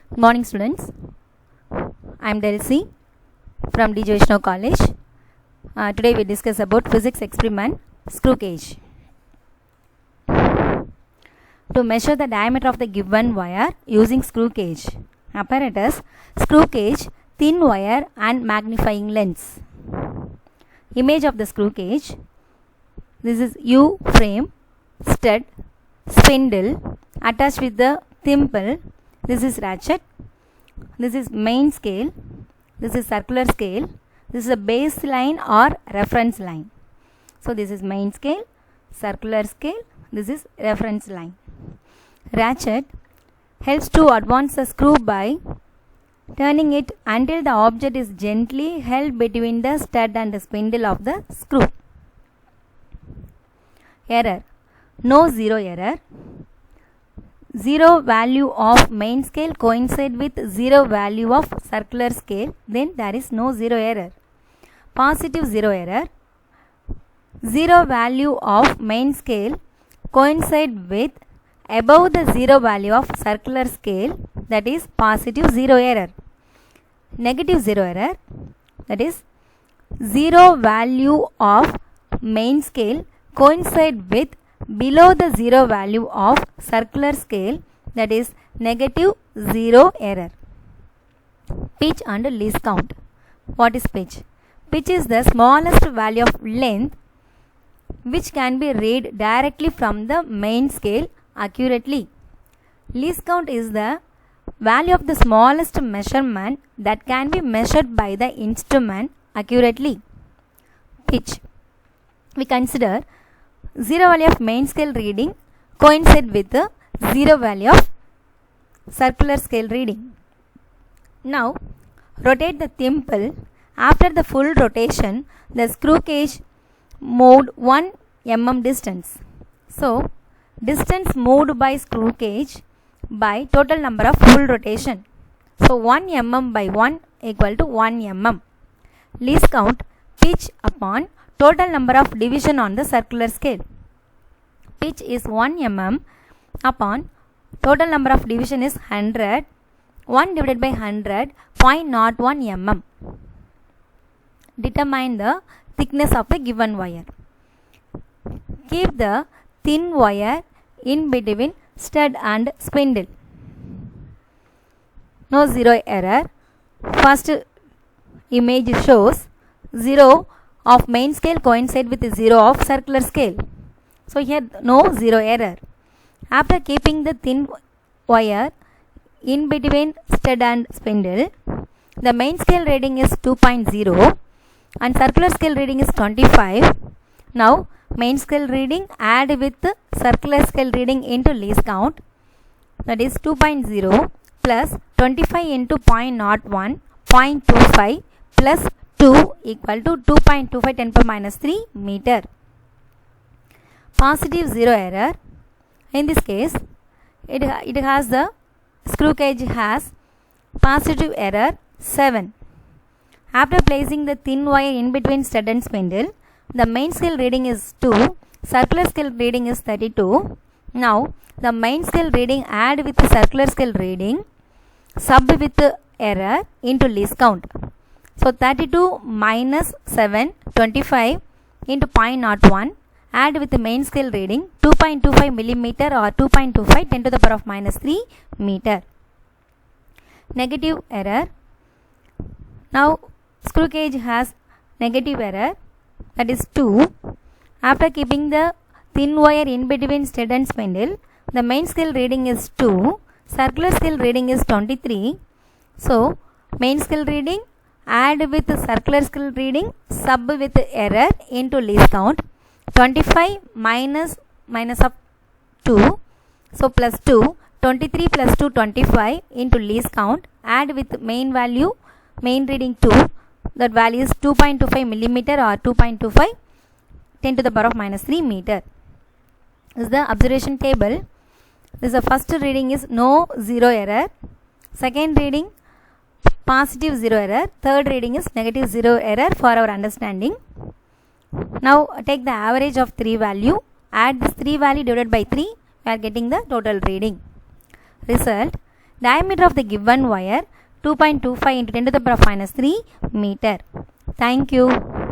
Good morning, students. I am Delcy from D. J. Vishnu College. Today we discuss about physics experiment screw gauge. To measure the diameter of the given wire using screw gauge apparatus, screw gauge, thin wire and magnifying lens. Image of the screw gauge. This is U frame, stud, spindle attached with the thimble. This is ratchet. This is main scale. This is circular scale. This is a baseline or reference line. So this is main scale, circular scale. This is reference line. Ratchet helps to advance the screw by turning it until the object is gently held between the stud and the spindle of the screw. Error. No zero error. Zero value of main scale coincide with zero value of circular scale, then there is no zero error. Positive zero error. Zero value of main scale coincide with above the zero value of circular scale, that is positive zero error. Negative zero error, that is zero value of main scale coincide with below the zero value of circular scale, that is negative zero error. Pitch and least count. What is pitch? Pitch is the smallest value of length which can be read directly from the main scale accurately. Least count is the value of the smallest measurement that can be measured by the instrument accurately. Pitch. We consider zero value of main scale reading coincide with the zero value of circular scale reading. Now rotate the thimble. After the full rotation, the screw gauge moved 1 mm distance. So distance moved by screw gauge by total number of full rotation. So 1 mm by 1 equal to 1 mm. Least count pitch upon total number of division on the circular scale. Pitch is 1 mm upon total number of division is 100. 1 divided by 100, 0.01 mm. Determine the thickness of the given wire. Keep the thin wire in between stud and spindle. No zero error. First image shows zero of main scale coincide with zero of circular scale. So here no zero error. After keeping the thin wire in between stud and spindle, the main scale reading is 2.0 and circular scale reading is 25. Now main scale reading add with circular scale reading into least count, that is 2.0 plus 25 into 0.01, 0.25 plus 2 equal to 2.25 10 power minus 3 meter. Positive zero error. In this case, it has the screw gauge has positive error 7. After placing the thin wire in between stud and spindle, the main scale reading is 2, circular scale reading is 32. Now the main scale reading add with the circular scale reading, sub with the error into least count. So 32 minus 7, 25 into 0.01, add with the main scale reading 2.25 millimeter or 2.25 10 to the power of minus 3 meter. Negative error. Now screw gauge has negative error, that is 2. After keeping the thin wire in between stud and spindle, the main scale reading is 2, circular scale reading is 23. So main scale reading add with the circular scale reading, sub with error into least count. 25 minus of 2, so plus 2, 23 plus 2, 25 into least count, add with main value, main reading 2, that value is 2.25 millimeter or 2.25 10 to the power of minus 3 meter. This is the observation table. This is the first reading is no zero error, second reading positive zero error, third reading is negative zero error for our understanding. Now take the average of 3 value, add this 3 value divided by 3, we are getting the total reading. Result, Diameter of the given wire 2.25 into 10 to the power of -3 meter. Thank you.